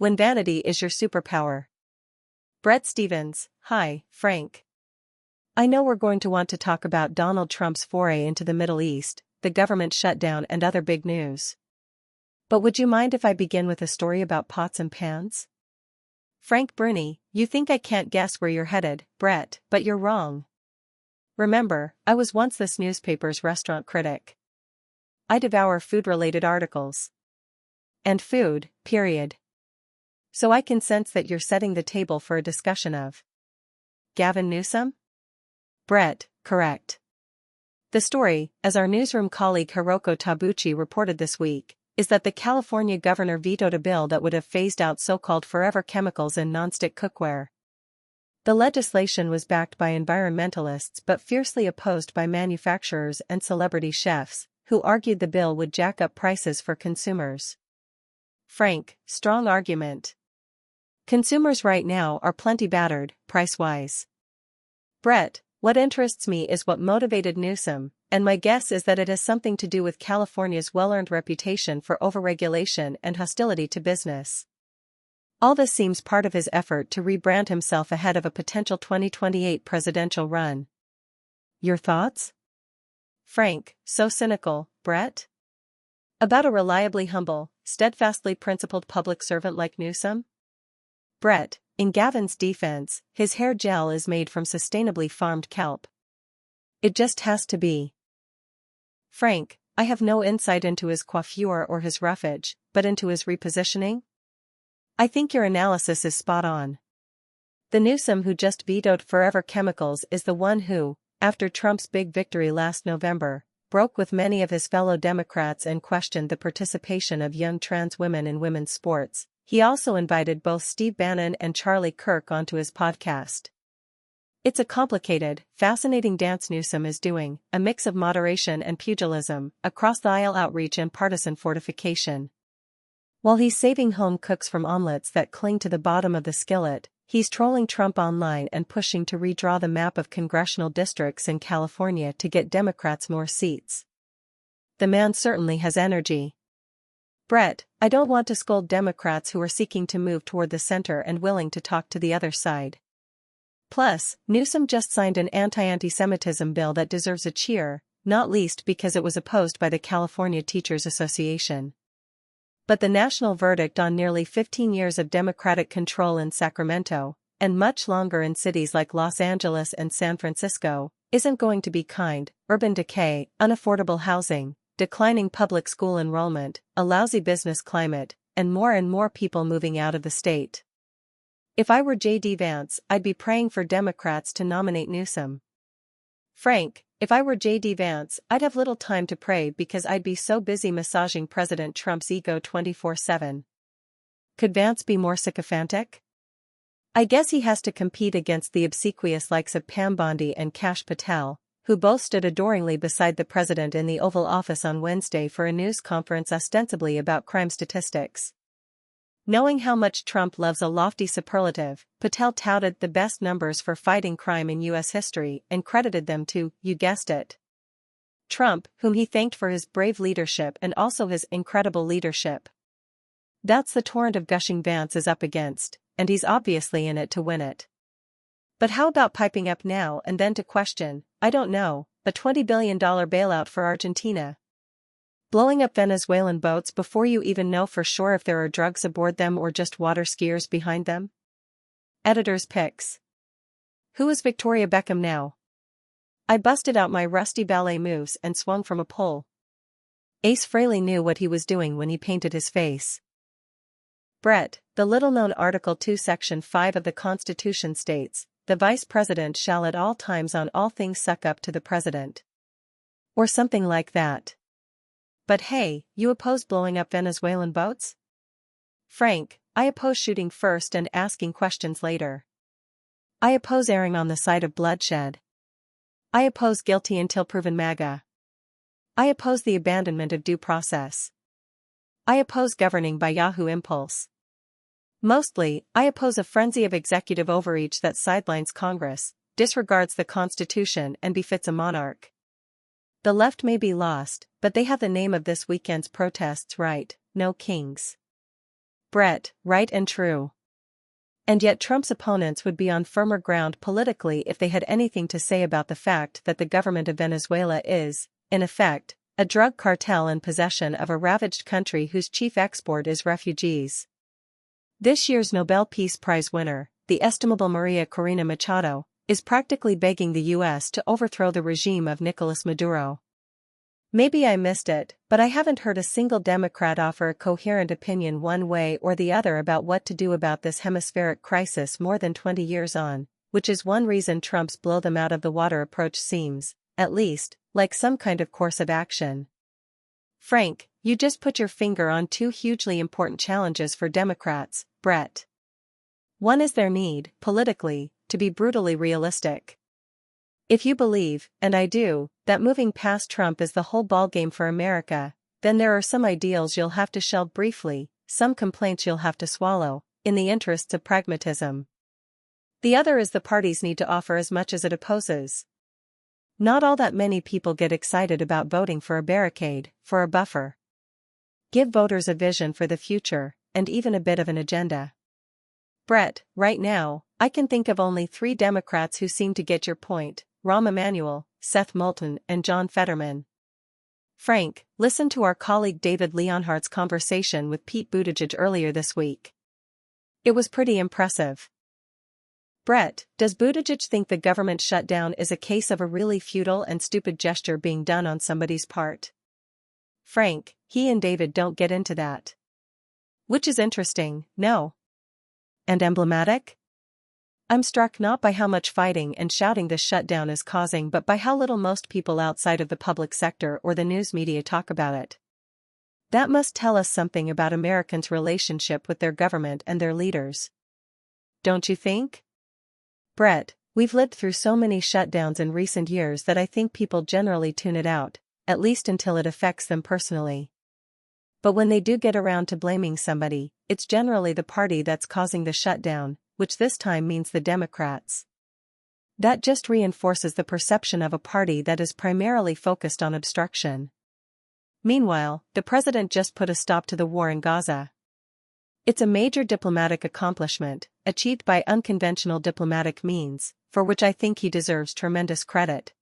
when vanity is your superpower. Brett Stevens, hi, Frank. I know we're going to want to talk about Donald Trump's foray into the Middle East, the government shutdown and other big news. But would you mind if I begin with a story about pots and pans? Frank Bruni, you think I can't guess where you're headed, Brett, but you're wrong. Remember, I was once this newspaper's restaurant critic. I devour food-related articles. And food, period. So I can sense that you're setting the table for a discussion of Gavin Newsom? Brett, correct. The story, as our newsroom colleague Hiroko Tabuchi reported this week, is that the California governor vetoed a bill that would have phased out so-called forever chemicals in nonstick cookware. The legislation was backed by environmentalists but fiercely opposed by manufacturers and celebrity chefs, who argued the bill would jack up prices for consumers. Frank, strong argument. Consumers right now are plenty battered, price-wise. Brett, what interests me is what motivated Newsom, and my guess is that it has something to do with California's well-earned reputation for overregulation and hostility to business. All this seems part of his effort to rebrand himself ahead of a potential 2028 presidential run. Your thoughts? Frank, so cynical, Brett? About a reliably humble, steadfastly principled public servant like Newsom? Brett, in Gavin's defense, his hair gel is made from sustainably farmed kelp. It just has to be. Frank, I have no insight into his coiffure or his roughage, but into his repositioning? I think your analysis is spot on. The Newsom who just vetoed forever chemicals is the one who, after Trump's big victory last November, broke with many of his fellow Democrats and questioned the participation of young trans women in women's sports. He also invited both Steve Bannon and Charlie Kirk onto his podcast. It's a complicated, fascinating dance Newsom is doing, a mix of moderation and pugilism, across-the-aisle outreach and partisan fortification. While he's saving home cooks from omelets that cling to the bottom of the skillet, he's trolling Trump online and pushing to redraw the map of congressional districts in California to get Democrats more seats. The man certainly has energy. Brett, I don't want to scold Democrats who are seeking to move toward the center and willing to talk to the other side. Plus, Newsom just signed an anti-anti-Semitism bill that deserves a cheer, not least because it was opposed by the California Teachers Association. But the national verdict on nearly 15 years of Democratic control in Sacramento, and much longer in cities like Los Angeles and San Francisco, isn't going to be kind: urban decay, unaffordable housing, declining public school enrollment, a lousy business climate, and more people moving out of the state. If I were J.D. Vance, I'd be praying for Democrats to nominate Newsom. Frank, if I were J.D. Vance, I'd have little time to pray because I'd be so busy massaging President Trump's ego 24/7. Could Vance be more sycophantic? I guess he has to compete against the obsequious likes of Pam Bondi and Kash Patel, who both stood adoringly beside the president in the Oval Office on Wednesday for a news conference ostensibly about crime statistics. Knowing how much Trump loves a lofty superlative, Patel touted the best numbers for fighting crime in U.S. history and credited them to, you guessed it, Trump, whom he thanked for his brave leadership and also his incredible leadership. That's the torrent of gushing Vance is up against, and he's obviously in it to win it. But how about piping up now and then to question, I don't know, a $20 billion bailout for Argentina? Blowing up Venezuelan boats before you even know for sure if there are drugs aboard them or just water skiers behind them? Editor's picks. Who is Victoria Beckham now? I busted out my rusty ballet moves and swung from a pole. Ace Frehley knew what he was doing when he painted his face. Brett, the little-known Article 2 Section 5 of the Constitution states, the Vice President shall at all times on all things suck up to the President. Or something like that. But hey, you oppose blowing up Venezuelan boats? Frank, I oppose shooting first and asking questions later. I oppose erring on the side of bloodshed. I oppose guilty until proven MAGA. I oppose the abandonment of due process. I oppose governing by Yahoo impulse. Mostly, I oppose a frenzy of executive overreach that sidelines Congress, disregards the Constitution and befits a monarch. The left may be lost, but they have the name of this weekend's protests right: no kings. Brett, right and true. And yet Trump's opponents would be on firmer ground politically if they had anything to say about the fact that the government of Venezuela is, in effect, a drug cartel in possession of a ravaged country whose chief export is refugees. This year's Nobel Peace Prize winner, the estimable Maria Corina Machado, is practically begging the U.S. to overthrow the regime of Nicolas Maduro. Maybe I missed it, but I haven't heard a single Democrat offer a coherent opinion one way or the other about what to do about this hemispheric crisis more than 20 years on, which is one reason Trump's blow them out of the water approach seems, at least, like some kind of course of action. Frank, you just put your finger on two hugely important challenges for Democrats, Brett. One is their need, politically, to be brutally realistic. If you believe, and I do, that moving past Trump is the whole ballgame for America, then there are some ideals you'll have to shelve briefly, some complaints you'll have to swallow, in the interests of pragmatism. The other is the parties need to offer as much as it opposes. Not all that many people get excited about voting for a barricade, for a buffer. Give voters a vision for the future, and even a bit of an agenda. Brett, right now, I can think of only 3 Democrats who seem to get your point: Rahm Emanuel, Seth Moulton, and John Fetterman. Frank, listen to our colleague David Leonhardt's conversation with Pete Buttigieg earlier this week. It was pretty impressive. Brett, does Buttigieg think the government shutdown is a case of a really futile and stupid gesture being done on somebody's part? Frank, he and David don't get into that. Which is interesting, no? And emblematic? I'm struck not by how much fighting and shouting this shutdown is causing but by how little most people outside of the public sector or the news media talk about it. That must tell us something about Americans' relationship with their government and their leaders. Don't you think? Brett, we've lived through so many shutdowns in recent years that I think people generally tune it out, at least until it affects them personally. But when they do get around to blaming somebody, it's generally the party that's causing the shutdown, which this time means the Democrats. That just reinforces the perception of a party that is primarily focused on obstruction. Meanwhile, the president just put a stop to the war in Gaza. It's a major diplomatic accomplishment, achieved by unconventional diplomatic means, for which I think he deserves tremendous credit.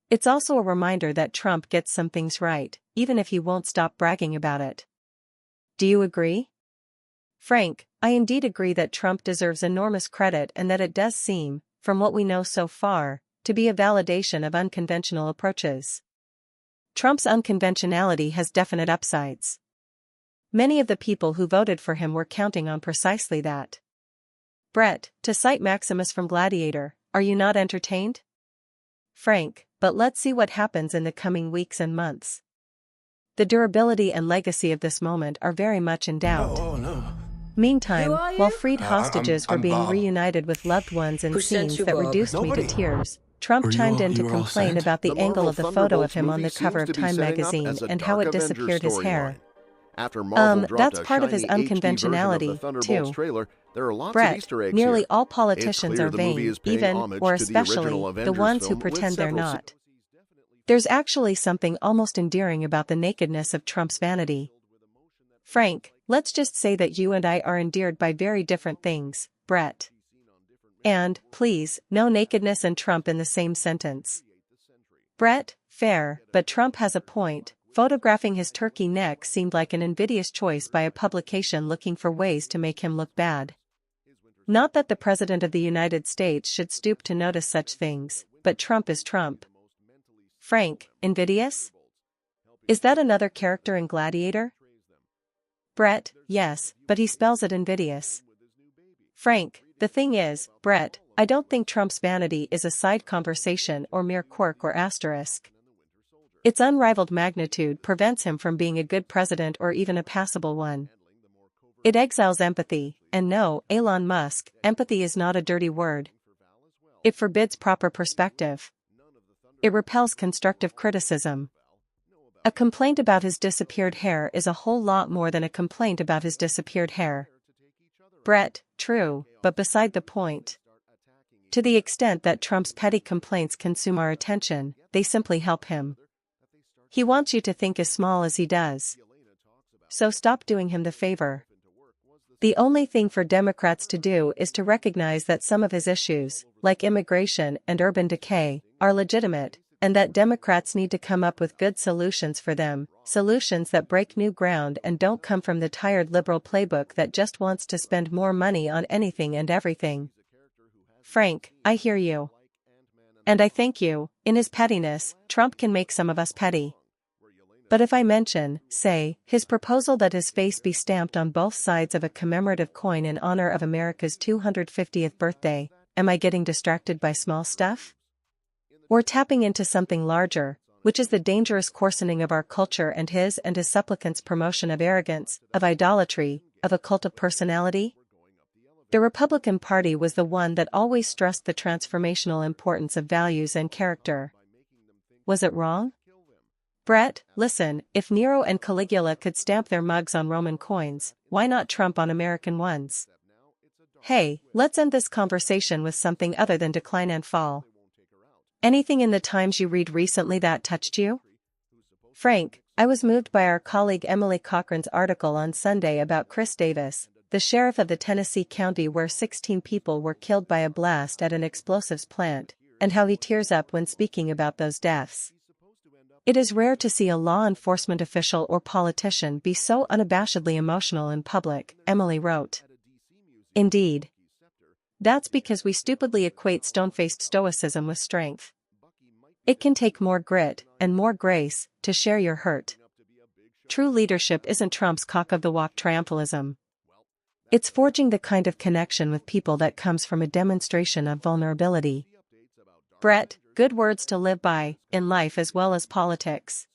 It's also a reminder that Trump gets some things right, even if he won't stop bragging about it. Do you agree? Frank, I indeed agree that Trump deserves enormous credit and that it does seem, from what we know so far, to be a validation of unconventional approaches. Trump's unconventionality has definite upsides. Many of the people who voted for him were counting on precisely that. Brett, to cite Maximus from Gladiator, are you not entertained? Frank, but let's see what happens in the coming weeks and months. The durability and legacy of this moment are very much in doubt. Oh, no. Meantime, while freed hostages were being Bob. reunited with loved ones in Who sent scenes you, that Bob? reduced me Nobody. to tears, Trump Are you chimed all- in to you were all complain sent? about the The angle Marvel of the photo Thunderbolts of him on the movie cover seems of to be Time setting up magazine as a and how dark it Avenger disappeared his hair. storyline. After Marvel dropped That's a part of his shiny HD version of the unconventionality, Thunderbolts too. trailer, there are lots of Brett, Easter eggs nearly here. all It's politicians clear are the movie vain, is paying even, homage or to the original especially, the Avengers ones who film with pretend they're several not. There's actually something almost endearing about the nakedness of Trump's vanity. Frank, let's just say that you and I are endeared by very different things, Brett. And, please, no nakedness and Trump in the same sentence. Brett, fair, but Trump has a point. Photographing his turkey neck seemed like an invidious choice by a publication looking for ways to make him look bad. Not that the President of the United States should stoop to notice such things, but Trump is Trump. Frank, invidious? Is that another character in Gladiator? Brett, yes, but he spells it invidious. Frank, the thing is, Brett, I don't think Trump's vanity is a side conversation or mere quirk or asterisk. Its unrivaled magnitude prevents him from being a good president or even a passable one. It exiles empathy, and no, Elon Musk, empathy is not a dirty word. It forbids proper perspective. It repels constructive criticism. A complaint about his disappeared hair is a whole lot more than a complaint about his disappeared hair. Brett, true, but beside the point. To the extent that Trump's petty complaints consume our attention, they simply help him. He wants you to think as small as he does. So stop doing him the favor. The only thing for Democrats to do is to recognize that some of his issues, like immigration and urban decay, are legitimate, and that Democrats need to come up with good solutions for them, solutions that break new ground and don't come from the tired liberal playbook that just wants to spend more money on anything and everything. Frank, I hear you. And I thank you. In his pettiness, Trump can make some of us petty. But if I mention, say, his proposal that his face be stamped on both sides of a commemorative coin in honor of America's 250th birthday, am I getting distracted by small stuff? Or tapping into something larger, which is the dangerous coarsening of our culture and his supplicants' promotion of arrogance, of idolatry, of a cult of personality? The Republican Party was the one that always stressed the transformational importance of values and character. Was it wrong? Brett, listen, if Nero and Caligula could stamp their mugs on Roman coins, why not Trump on American ones? Hey, let's end this conversation with something other than decline and fall. Anything in the Times you read recently that touched you? Frank, I was moved by our colleague Emily Cochran's article on Sunday about Chris Davis, the sheriff of the Tennessee county where 16 people were killed by a blast at an explosives plant, and how he tears up when speaking about those deaths. It is rare to see a law enforcement official or politician be so unabashedly emotional in public, Emily wrote. Indeed. That's because we stupidly equate stone-faced stoicism with strength. It can take more grit, and more grace, to share your hurt. True leadership isn't Trump's cock-of-the-walk triumphalism. It's forging the kind of connection with people that comes from a demonstration of vulnerability. Brett, good words to live by, in life as well as politics.